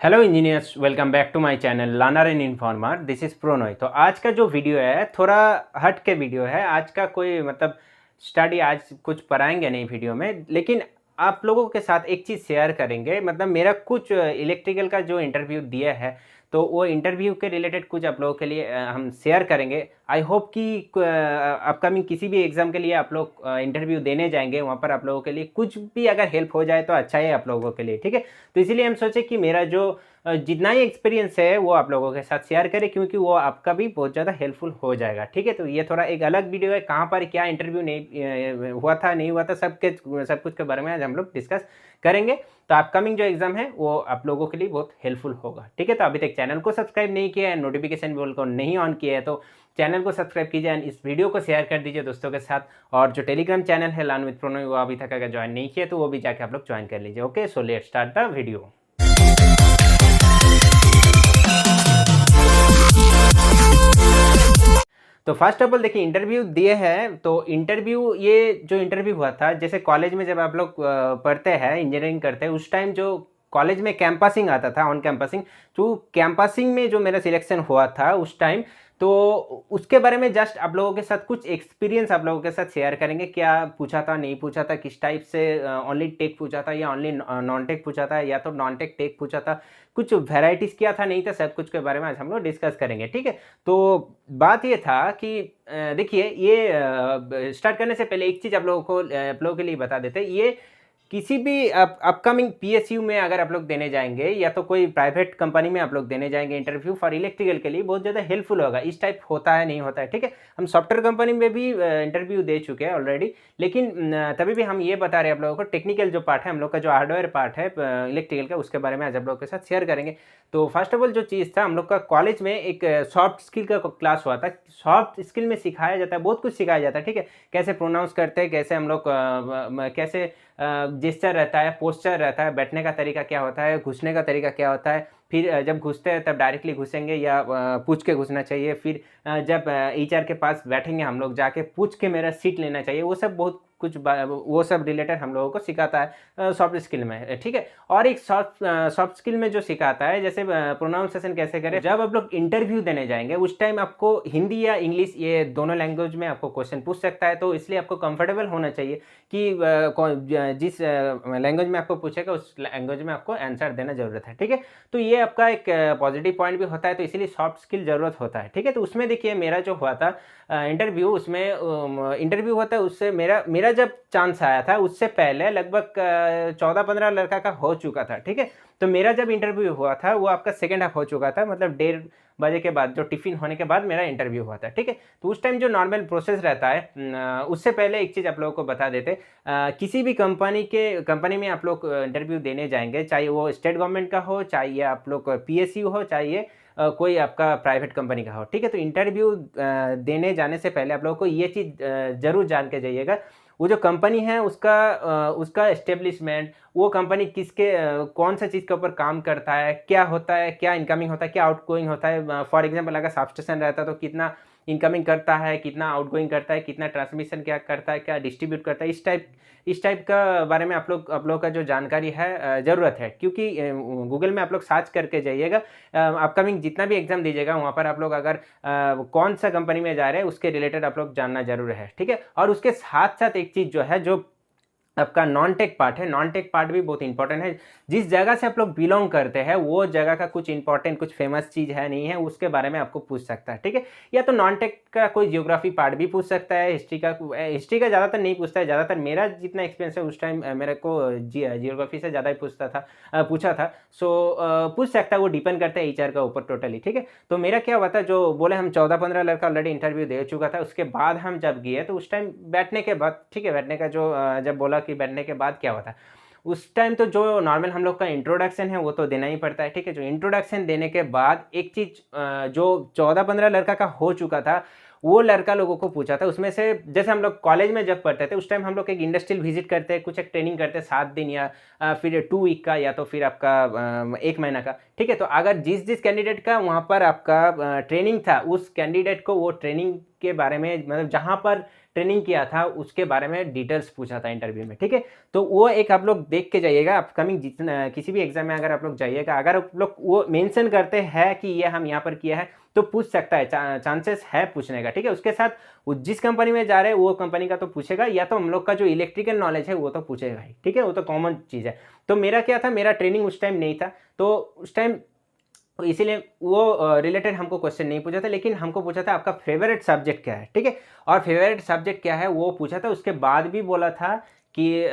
Hello engineers, welcome back to my channel learner and informer. This is Pronoy. तो आज का जो वीडियो है थोड़ा हट के वीडियो है। आज का कोई मतलब स्टडी आज कुछ पढ़ाएंगे नहीं वीडियो में, लेकिन आप लोगों के साथ एक चीज़ शेयर करेंगे। मतलब मेरा कुछ इलेक्ट्रिकल का जो इंटरव्यू दिया है, तो वो इंटरव्यू के रिलेटेड कुछ आप लोगों के लिए हम शेयर करेंगे। आई होप कि अपकमिंग किसी भी एग्ज़ाम के लिए आप लोग इंटरव्यू देने जाएंगे, वहाँ पर आप लोगों के लिए कुछ भी अगर हेल्प हो जाए तो अच्छा है आप लोगों के लिए, ठीक है। तो इसीलिए हम सोचे कि मेरा जो जितना ही एक्सपीरियंस है वो आप लोगों के साथ शेयर करें, क्योंकि वो आपका भी बहुत ज़्यादा हेल्पफुल हो जाएगा, ठीक है। तो ये थोड़ा एक अलग वीडियो है, कहाँ पर क्या इंटरव्यू नहीं हुआ था, नहीं हुआ था, सब कुछ के बारे में आज हम लोग डिस्कस करेंगे। तो अपकमिंग जो एग्जाम है वो आप लोगों के लिए बहुत हेल्पफुल होगा, ठीक है। तो अभी तक चैनल को सब्सक्राइब नहीं किया है, नोटिफिकेशन बेल को नहीं ऑन किया है, तो चैनल को सब्सक्राइब कीजिए एंड इस वीडियो को शेयर कर दीजिए दोस्तों के साथ। और जो टेलीग्राम चैनल है लर्न विद प्रोनोय, वो अभी तक अगर ज्वाइन नहीं किया तो वो भी जाके आप लोग ज्वाइन कर लीजिए। Okay, so let's start the video. तो फर्स्ट ऑफ ऑल देखिए, इंटरव्यू दिए हैं। तो इंटरव्यू, ये जो इंटरव्यू हुआ था, जैसे कॉलेज में जब आप लोग पढ़ते हैं, इंजीनियरिंग करते हैं, उस टाइम जो कॉलेज में कैंपसिंग आता था, ऑन कैंपसिंग, तो कैंपसिंग में जो मेरा सिलेक्शन हुआ था उस टाइम, तो उसके बारे में जस्ट आप लोगों के साथ कुछ एक्सपीरियंस आप लोगों के साथ शेयर करेंगे। क्या पूछा था, नहीं पूछा था, किस टाइप से ओनली टेक पूछा था या ओनली नॉन टेक पूछा था, या तो नॉन टेक टेक पूछा था, कुछ वेराइटीज़ क्या था, नहीं था, सब कुछ के बारे में आज हम लोग डिस्कस करेंगे, ठीक है। तो बात ये था कि देखिए, ये स्टार्ट करने से पहले एक चीज़ आप लोगों के लिए बता देते हैं। ये किसी भी अपकमिंग पीएसयू में अगर आप लोग देने जाएंगे, या तो कोई प्राइवेट कंपनी में आप लोग देने जाएंगे इंटरव्यू फॉर इलेक्ट्रिकल के लिए, बहुत ज़्यादा हेल्पफुल होगा। इस टाइप होता है, नहीं होता है, ठीक है। हम सॉफ्टवेयर कंपनी में भी इंटरव्यू दे चुके हैं ऑलरेडी, लेकिन तभी भी हम ये बता रहे हैं आप लोगों को, टेक्निकल जो पार्ट है हम लोग का, जो हार्डवेयर पार्ट है इलेक्ट्रिकल का, उसके बारे में आज आप लोगों के साथ शेयर करेंगे। तो फर्स्ट ऑफ ऑल जो चीज़ था, हम लोग का कॉलेज में एक सॉफ्ट स्किल का क्लास हुआ था। सॉफ्ट स्किल में सिखाया जाता है, बहुत कुछ सिखाया जाता है, ठीक है। कैसे प्रोनाउंस करते हैं, कैसे हम लोग कैसे जेस्चर रहता है, पोस्चर रहता है, बैठने का तरीका क्या होता है, घुसने का तरीका क्या होता है, फिर जब घुसते हैं तब डायरेक्टली घुसेंगे या पूछ के घुसना चाहिए, फिर जब एचआर के पास बैठेंगे हम लोग, जाके पूछ के मेरा सीट लेना चाहिए, वो सब बहुत कुछ वो सब रिलेटेड हम लोगों को सिखाता है सॉफ्ट स्किल में, ठीक है। और एक सॉफ्ट स्किल में जो सिखाता है, जैसे प्रोनाउंसिएशन कैसे करें, जब आप लोग इंटरव्यू देने जाएंगे उस टाइम आपको हिंदी या इंग्लिश, ये दोनों लैंग्वेज में आपको क्वेश्चन पूछ सकता है। तो इसलिए आपको कंफर्टेबल होना चाहिए कि जिस लैंग्वेज में आपको पूछेगा उस लैंग्वेज में आपको आंसर देना ज़रूरत है, ठीक है। तो ये आपका एक पॉजिटिव पॉइंट भी होता है, तो इसीलिए सॉफ्ट स्किल ज़रूरत होता है, ठीक है। तो उसमें देखिए, मेरा जो हुआ था इंटरव्यू, उसमें इंटरव्यू हुआ था, उससे मेरा जब चांस आया था उससे पहले लगभग 14-15 लड़का का हो चुका था, ठीक है। तो मेरा जब इंटरव्यू हुआ था वो आपका सेकेंड हाफ हो चुका था, मतलब 1:30 बजे के बाद, जो टिफ़िन होने के बाद मेरा इंटरव्यू हुआ था, ठीक है। तो उस टाइम जो नॉर्मल प्रोसेस रहता है, उससे पहले एक चीज़ आप लोगों को बता देते, किसी भी कंपनी में आप लोग इंटरव्यू देने जाएंगे, चाहे वो स्टेट गवर्नमेंट का हो, चाहे ये आप लोग पीएसयू हो, चाहे ये कोई आपका प्राइवेट कंपनी का हो, ठीक है। तो इंटरव्यू देने जाने से पहले आप लोगों को ये चीज़ ज़रूर जान के जाइएगा, वो जो कंपनी है उसका एस्टेब्लिशमेंट, वो कंपनी किसके कौन सा चीज़ के ऊपर काम करता है, क्या होता है, क्या इनकमिंग होता है, क्या आउटगोइंग होता है। फॉर एग्जांपल अगर सब स्टेशन रहता है तो कितना इनकमिंग करता है, कितना आउटगोइंग करता है, कितना ट्रांसमिशन क्या करता है, क्या डिस्ट्रीब्यूट करता है, इस टाइप का बारे में आप लोग का जो जानकारी है ज़रूरत है। क्योंकि गूगल में आप लोग सर्च करके जाइएगा, अपकमिंग जितना भी एग्जाम दीजिएगा वहाँ पर आप लोग अगर कौन सा कंपनी में जा रहे हैं उसके रिलेटेड आप लोग जानना जरूर है, ठीक है। और उसके साथ साथ एक चीज़ जो है, जो आपका नॉन टेक पार्ट है, नॉन टेक पार्ट भी बहुत इंपॉर्टेंट है। जिस जगह से आप लोग बिलोंग करते हैं वो जगह का कुछ इंपॉर्टेंट, कुछ फेमस चीज़ है, नहीं है, उसके बारे में आपको पूछ सकता है, ठीक है। या तो नॉन टेक का कोई जियोग्राफी पार्ट भी पूछ सकता है, हिस्ट्री का ज़्यादातर नहीं पूछता है। ज़्यादातर मेरा जितना एक्सपीरियंस है उस टाइम मेरे को जियोग्राफी से ज़्यादा ही पूछा था। सो पूछ सकता है, वो डिपेंड करता है एचआर का ऊपर टोटली, ठीक है। तो मेरा क्या हुआ था, जो बोले हम 14-15 लड़का ऑलरेडी इंटरव्यू दे चुका था, उसके बाद हम जब गए तो उस टाइम बैठने के बाद, ठीक है, बैठने का जो जब बोला कि बैठने के बाद क्या हुआ था, उस टाइम तो जो नॉर्मल हम लोग का इंट्रोडक्शन है वो तो देना ही पड़ता है, ठीक है। जो इंट्रोडक्शन देने के बाद एक चीज़ जो 14-15 लड़का का हो चुका था, वो लड़का लोगों को पूछा था। उसमें से जैसे हम लोग कॉलेज में जब पढ़ते थे उस टाइम हम लोग एक इंडस्ट्रियल विजिट करते हैं, कुछ एक ट्रेनिंग करते हैं 7 दिन या फिर 2 वीक का, या तो फिर आपका 1 महीना का, ठीक है। तो अगर जिस कैंडिडेट का वहाँ पर आपका ट्रेनिंग था, उस कैंडिडेट को वो ट्रेनिंग के बारे में, मतलब जहाँ पर ट्रेनिंग किया था उसके बारे में डिटेल्स पूछा था इंटरव्यू में, ठीक है। तो वो एक आप लोग देख के जाइएगा, अपकमिंग जितना किसी भी एग्जाम में अगर आप लोग जाइएगा, अगर आप लोग वो मेंशन करते हैं कि ये हम यहाँ पर किया है तो पूछ सकता है, चांसेस है पूछने का, ठीक है। उसके साथ वो जिस कंपनी में जा रहे हैं वो कंपनी का तो पूछेगा, या तो हम लोग का जो इलेक्ट्रिकल नॉलेज है वो तो पूछेगा ही, ठीक है, वो तो कॉमन चीज़ है। तो मेरा क्या था, मेरा ट्रेनिंग उस टाइम नहीं था, तो उस टाइम इसीलिए वो रिलेटेड हमको क्वेश्चन नहीं पूछा था, लेकिन हमको पूछा था आपका फेवरेट सब्जेक्ट क्या है, ठीक है। और फेवरेट सब्जेक्ट क्या है वो पूछा था। उसके बाद भी बोला था कि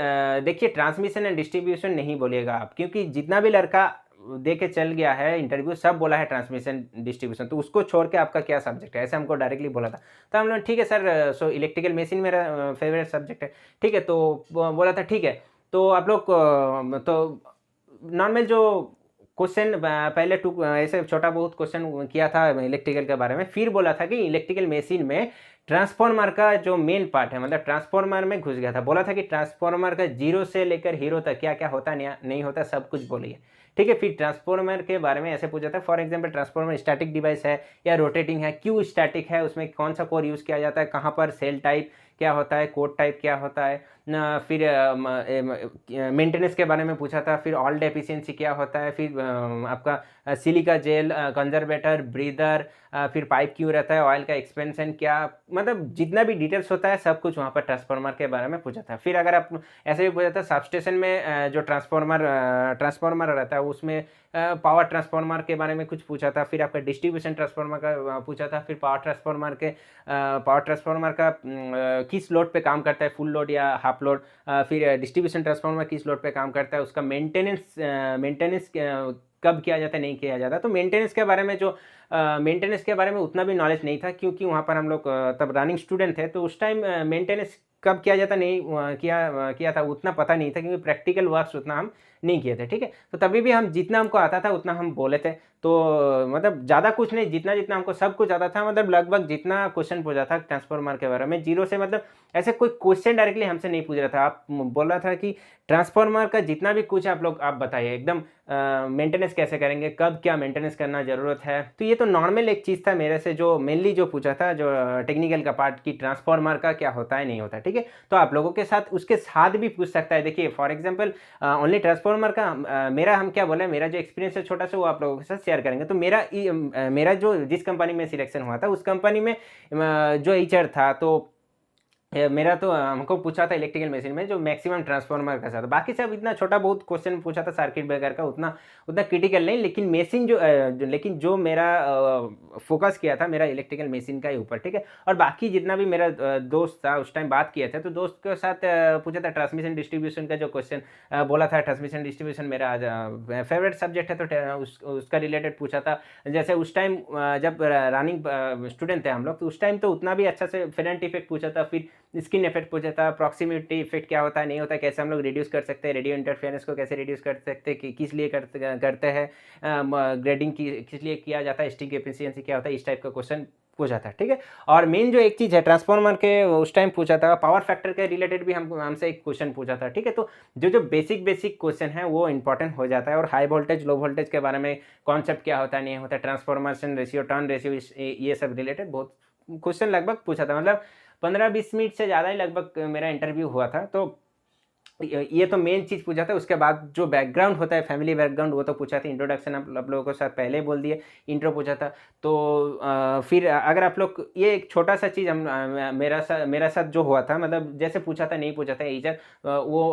देखिए ट्रांसमिशन एंड डिस्ट्रीब्यूशन नहीं बोलिएगा आप, क्योंकि जितना भी लड़का दे के चल गया है इंटरव्यू सब बोला है ट्रांसमिशन डिस्ट्रीब्यूशन, तो उसको छोड़ के आपका क्या सब्जेक्ट है, ऐसे हमको डायरेक्टली बोला था। तो हम लोग ठीक है सर, सो इलेक्ट्रिकल मशीन मेरा फेवरेट सब्जेक्ट है, ठीक है। तो बोला था ठीक है, तो आप लोग तो नॉर्मल जो क्वेश्चन पहले ऐसे छोटा बहुत क्वेश्चन किया था इलेक्ट्रिकल के बारे में, फिर बोला था कि इलेक्ट्रिकल मशीन में ट्रांसफार्मर का जो मेन पार्ट है, मतलब ट्रांसफार्मर में घुस गया था। बोला था कि ट्रांसफार्मर का जीरो से लेकर हीरो तक क्या क्या होता नहीं होता सब कुछ बोलिए, ठीक है। फिर ट्रांसफार्मर के बारे में ऐसे पूछा था, for example transformer static device है या रोटेटिंग है, क्यों स्टैटिक है, उसमें कौन सा कोर यूज़ किया जाता है, कहाँ पर सेल टाइप क्या होता है, कोड टाइप क्या होता है ना, फिर मेंटेनेंस के बारे में पूछा था, फिर ऑल्ट एफिशिएंसी क्या होता है, फिर आपका सिलिका जेल कंजर्वेटर ब्रीदर, फिर पाइप क्यों रहता है, ऑयल का एक्सपेंशन क्या, मतलब जितना भी डिटेल्स होता है सब कुछ वहाँ पर ट्रांसफार्मर के बारे में पूछा था। फिर अगर आप ऐसे भी पूछा था सबस्टेशन में जो ट्रांसफार्मर रहता है उसमें पावर ट्रांसफार्मर के बारे में कुछ पूछा था। फिर आपका डिस्ट्रीब्यूशन ट्रांसफार्मर का पूछा था। फिर पावर ट्रांसफार्मर का किस लोड पे काम करता है, फुल लोड या हाफ लोड। फिर डिस्ट्रीब्यूशन ट्रांसफार्मर किस लोड पे काम करता है, उसका मेंटेनेंस कब किया जाता है, नहीं किया जाता। तो मेंटेनेंस के बारे में उतना भी नॉलेज नहीं था, क्योंकि वहाँ पर हम लोग तब रनिंग स्टूडेंट थे, तो उस टाइम मेंटेनेंस कब किया जाता नहीं किया था उतना पता नहीं था, क्योंकि प्रैक्टिकल वर्क्स उतना हम नहीं किए थे, ठीक है। तो तभी भी हम जितना हमको आता था उतना हम बोले थे। तो मतलब ज़्यादा कुछ नहीं, जितना जितना हमको सब कुछ आता था, मतलब लगभग जितना क्वेश्चन पूछा था ट्रांसफार्मर के बारे में जीरो से, मतलब ऐसे कोई क्वेश्चन डायरेक्टली हमसे नहीं पूछ रहा था। आप बोल रहा था कि ट्रांसफार्मर का जितना भी कुछ आप बताइए एकदम, मेंटेनेंस कैसे करेंगे, कब क्या मेंटेनेंस करना ज़रूरत है। तो ये तो नॉर्मल एक चीज़ था मेरे से, जो मेनली जो पूछा था, जो टेक्निकल का पार्ट की ट्रांसफार्मर का क्या होता है नहीं होता, ठीक है। तो आप लोगों के साथ उसके साथ भी पूछ सकता है। देखिए फॉर एग्जाम्पल ओनली ट्रांसफार्मर का मेरा हम क्या बोले, मेरा जो एक्सपीरियंस है छोटा सा वो आप लोगों के साथ शेयर करेंगे। तो मेरा जो जिस कंपनी में सिलेक्शन हुआ था उस कंपनी में जो एचआर था, तो मेरा तो हमको पूछा था इलेक्ट्रिकल मशीन में जो मैक्सिमम ट्रांसफार्मर का था, बाकी सब इतना छोटा बहुत क्वेश्चन पूछा था सर्किट ब्रेकर का, उतना उतना क्रिटिकल नहीं। लेकिन मशीन लेकिन जो मेरा फोकस किया था मेरा इलेक्ट्रिकल मशीन का ही ऊपर, ठीक है। और बाकी जितना भी मेरा दोस्त था उस टाइम बात किए थे, तो दोस्त के साथ पूछा था ट्रांसमिशन डिस्ट्रीब्यूशन का जो क्वेश्चन बोला था। ट्रांसमिशन डिस्ट्रीब्यूशन मेरा फेवरेट सब्जेक्ट है, तो उसका रिलेटेड पूछा था। जैसे उस टाइम जब रनिंग स्टूडेंट थे हम लोग, तो उस टाइम तो उतना भी अच्छा से फेरेंट इफेक्ट पूछा था, फिर स्किन इफेक्ट पूछा था, प्रॉक्सिमिटी इफेक्ट क्या होता है नहीं होता है, कैसे हम लोग रिड्यूस कर सकते हैं, रेडियो इंटरफेरेंस को कैसे रिड्यूस कर सकते हैं, किस लिए करते हैं, ग्रेडिंग किस लिए किया जाता है, स्टिक एफिशिएंसी क्या होता है, इस टाइप का क्वेश्चन पूछा था, ठीक है। और मेन जो एक चीज़ है ट्रांसफार्मर के उस टाइम पूछा था, पावर फैक्टर के रिलेटेड भी हमसे एक क्वेश्चन पूछा था, ठीक है। तो जो बेसिक क्वेश्चन है वो इंपॉर्टेंट हो जाता है। और हाई वोल्टेज लो वोल्टेज के बारे में कॉन्सेप्ट क्या होता है नहीं होता है, ट्रांसफॉर्मेशन रेशियो, टर्न रेशियो, ये सब रिलेटेड बहुत क्वेश्चन लगभग पूछा था। मतलब 15-20 मिनट से ज़्यादा ही लगभग मेरा इंटरव्यू हुआ था। तो ये तो मेन चीज़ पूछा था। उसके बाद जो बैकग्राउंड होता है, फैमिली बैकग्राउंड, वो तो पूछा था। इंट्रोडक्शन आप लोगों को साथ पहले बोल दिए, इंट्रो पूछा था। तो फिर अगर आप लोग ये एक छोटा सा चीज़ मेरा साथ जो हुआ था, मतलब जैसे पूछा था नहीं पूछा था इधर, वो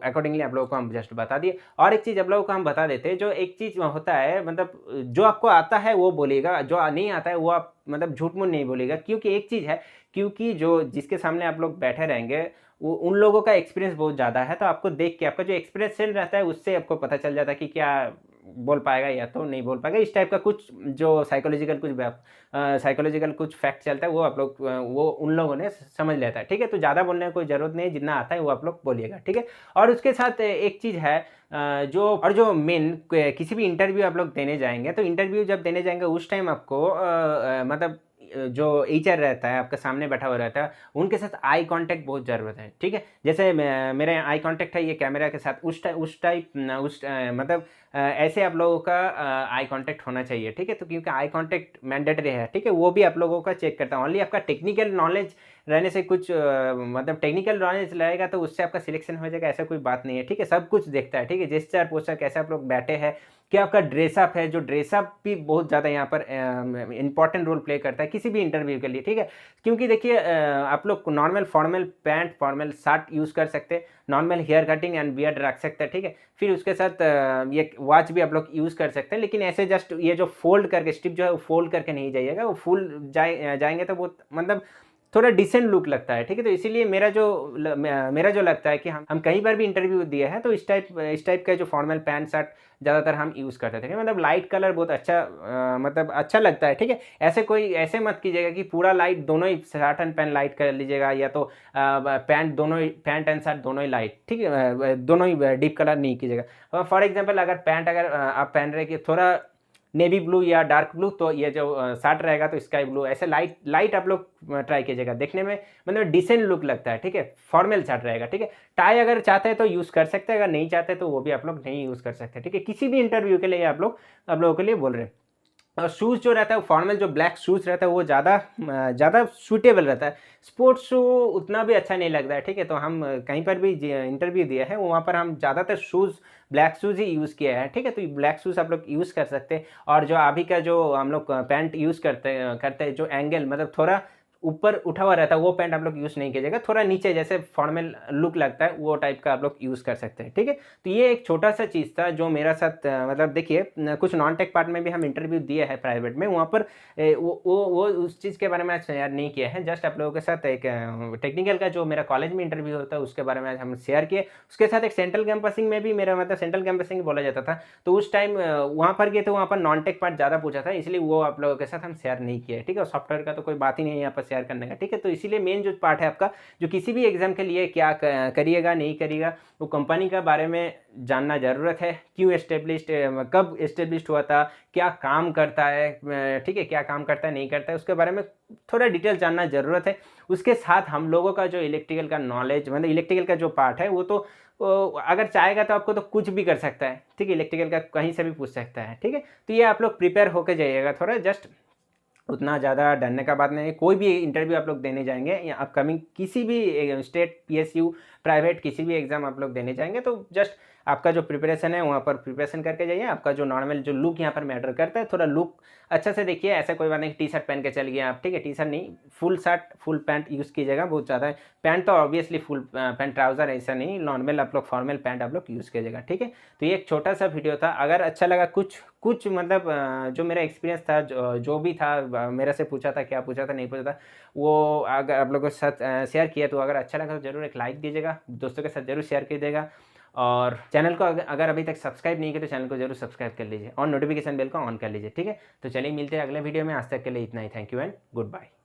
अकॉर्डिंगली आप लोगों को हम जस्ट बता दिए। और एक चीज़ आप लोगों को हम बता देते, जो एक चीज़ होता है, मतलब जो आपको आता है वो बोलिएगा, जो नहीं आता है वो आप मतलब झूठ मूठ नहीं बोलिएगा। क्योंकि एक चीज़ है, क्योंकि जो जिसके सामने आप लोग बैठे रहेंगे वो उन लोगों का एक्सपीरियंस बहुत ज़्यादा है, तो आपको देख के आपका जो एक्सप्रेशन रहता है उससे आपको पता चल जाता है कि क्या बोल पाएगा या तो नहीं बोल पाएगा। इस टाइप का कुछ जो साइकोलॉजिकल कुछ फैक्ट चलता है, वो आप लोग वो उन लोगों ने समझ लेता है, ठीक है। तो ज़्यादा बोलने की कोई ज़रूरत नहीं है, जितना आता है वो आप लोग बोलिएगा, ठीक है। और उसके साथ एक चीज़ है, जो मेन किसी भी इंटरव्यू आप लोग देने जाएंगे, तो इंटरव्यू जब देने जाएंगे उस टाइम आपको मतलब जो एचआर रहता है, आपका सामने बैठा हुआ रहता है, उनके साथ आई कांटेक्ट बहुत ज़रूरत है, ठीक है। जैसे मेरे आई कांटेक्ट है ये कैमरा के साथ, मतलब ऐसे आप लोगों का आई कांटेक्ट होना चाहिए, ठीक है। तो क्योंकि आई कांटेक्ट मैंडेटरी है, ठीक है, वो भी आप लोगों का चेक करता है। ओनली आपका टेक्निकल नॉलेज रहने से कुछ मतलब टेक्निकल नॉलेज रहेगा तो उससे आपका सिलेक्शन हो जाएगा, ऐसा कोई बात नहीं है, ठीक है। सब कुछ देखता है, ठीक है, जेस्चर पोस्चर, कैसे आप लोग बैठे हैं, क्या आपका ड्रेसअप है, जो ड्रेसअप भी बहुत ज़्यादा यहाँ पर इंपॉर्टेंट रोल प्ले करता है किसी भी इंटरव्यू के लिए, ठीक है। क्योंकि देखिए आप लोग normal formal pant, formal shirt use कर सकते हैं, normal hair cutting and beard रख सकते हैं, ठीक है। फिर उसके साथ ये वॉच भी आप लोग यूज़ कर सकते हैं, लेकिन ऐसे जस्ट ये जो फोल्ड करके स्टिप जो है वो फोल्ड करके नहीं जाइएगा, वो फुल जाएंगे तो बहुत मतलब थोड़ा डिसेंट लुक लगता है, ठीक है। तो इसीलिए मेरा जो लगता है कि हम कई बार भी इंटरव्यू दिए हैं तो इस टाइप का जो फॉर्मल पैंट शर्ट ज़्यादातर हम यूज़ करते थे, मतलब लाइट कलर बहुत अच्छा मतलब अच्छा लगता है, ठीक है। ऐसे मत कीजिएगा कि पूरा लाइट, दोनों ही शर्ट एंड पैंट लाइट कर लीजिएगा, या तो पैंट एंड शर्ट दोनों ही लाइट, ठीक है, दोनों ही डीप कलर नहीं कीजिएगा। फॉर एग्जाम्पल अगर पैंट आप पहन रहे कि थोड़ा नेवी ब्लू या डार्क ब्लू, तो ये जो शर्ट रहेगा तो स्काई ब्लू, ऐसे लाइट आप लोग ट्राई कीजिएगा, देखने में मतलब डिसेंट लुक लगता है, ठीक है। फॉर्मल शर्ट रहेगा, ठीक है। टाई अगर चाहते हैं तो यूज़ कर सकते हैं, अगर नहीं चाहते तो वो भी आप लोग नहीं यूज़ कर सकते, ठीक है। किसी भी इंटरव्यू के लिए आप लोगों के लिए बोल रहे हैं। और शूज़ जो रहता है फॉर्मल, जो ब्लैक शूज़ रहता है वो ज़्यादा सूटेबल रहता है। स्पोर्ट्स शू उतना भी अच्छा नहीं लगता है, ठीक है। तो हम कहीं पर भी इंटरव्यू दिया है वहाँ पर हम ज़्यादातर ब्लैक शूज़ ही यूज़ किया है, ठीक है। तो ब्लैक शूज़ आप लोग यूज़ कर सकते हैं। और जो अभी का जो हम लोग पैंट यूज़ करते हैं जो एंगल मतलब थोड़ा ऊपर उठा हुआ रहता है, वो पैंट आप लोग यूज़ नहीं कीजिएगा, थोड़ा नीचे जैसे फॉर्मल लुक लगता है वो टाइप का आप लोग यूज़ कर सकते हैं, ठीक है। तो ये एक छोटा सा चीज़ था जो मेरा साथ मतलब देखिए कुछ नॉन टेक पार्ट में भी हम इंटरव्यू दिए हैं प्राइवेट में, वहाँ पर वो उस चीज़ के बारे में आज शेयर नहीं किया है। जस्ट आप लोगों के साथ एक टेक्निकल का जो मेरा कॉलेज में इंटरव्यू होता है उसके बारे में आज हम शेयर किए। उसके साथ एक सेंट्रल कैंपसिंग में भी मेरा मतलब सेंट्रल कैंपसिंग बोला जाता था, तो उस टाइम वहाँ पर गए थे, वहाँ पर नॉन टेक पार्ट ज़्यादा पूछा था, इसलिए वो आप लोगों के साथ हम शेयर नहीं किए, ठीक है। और सॉफ्टवेयर का तो कोई बात ही नहीं है यहाँ पर शेयर करने का, ठीक है। तो इसीलिए मेन जो पार्ट है आपका, जो किसी भी एग्जाम के लिए क्या करिएगा नहीं करिएगा, वो कंपनी का बारे में जानना ज़रूरत है, क्यों एस्टेब्लिश्ड, कब एस्टेब्लिश्ड हुआ था, क्या काम करता है, ठीक है, क्या काम करता है नहीं करता है, उसके बारे में थोड़ा डिटेल जानना ज़रूरत है। उसके साथ हम लोगों का जो इलेक्ट्रिकल का नॉलेज, मतलब इलेक्ट्रिकल का जो पार्ट है वो तो अगर चाहेगा तो आपको तो कुछ भी कर सकता है, ठीक है, इलेक्ट्रिकल का कहीं से भी पूछ सकता है, ठीक है। तो ये आप लोग प्रिपेयर होकर जाइएगा थोड़ा, जस्ट उतना ज़्यादा डरने का बात नहीं है। कोई भी इंटरव्यू आप लोग देने जाएंगे या अपकमिंग किसी भी स्टेट, पीएसयू, प्राइवेट किसी भी एग्जाम आप लोग देने जाएंगे तो जस्ट आपका जो प्रिपरेशन है वहाँ पर प्रिपरेशन करके जाइए। आपका जो नॉर्मल जो लुक यहाँ पर मैटर करता है, थोड़ा लुक अच्छा से देखिए। ऐसा कोई बात नहीं टी शर्ट पहन के चल गए आप, ठीक है, टी शर्ट नहीं, full shirt full pant use कीजिएगा, बहुत ज़्यादा पैंट तो ऑब्वियसली फुल पैंट ट्राउज़र ऐसा नहीं, नॉर्मल आप लोग फॉर्मल पैंट आप लोग यूज़ कीजिएगा, ठीक है। तो ये एक छोटा सा वीडियो था, अगर अच्छा लगा कुछ मतलब जो मेरा एक्सपीरियंस था, जो भी था, मेरे से पूछा था, क्या पूछा था नहीं पूछा था, वो अगर आप लोगों के साथ शेयर किया, तो अगर अच्छा लगा तो ज़रूर एक लाइक दीजिएगा, दोस्तों के साथ ज़रूर शेयर कीजिएगा। और चैनल को अगर अभी तक सब्सक्राइब नहीं किया तो चैनल को जरूर सब्सक्राइब कर लीजिए और नोटिफिकेशन बेल को ऑन कर लीजिए, ठीक है। तो चलिए मिलते हैं अगले वीडियो में, आज तक के लिए इतना ही। Thank you and good bye.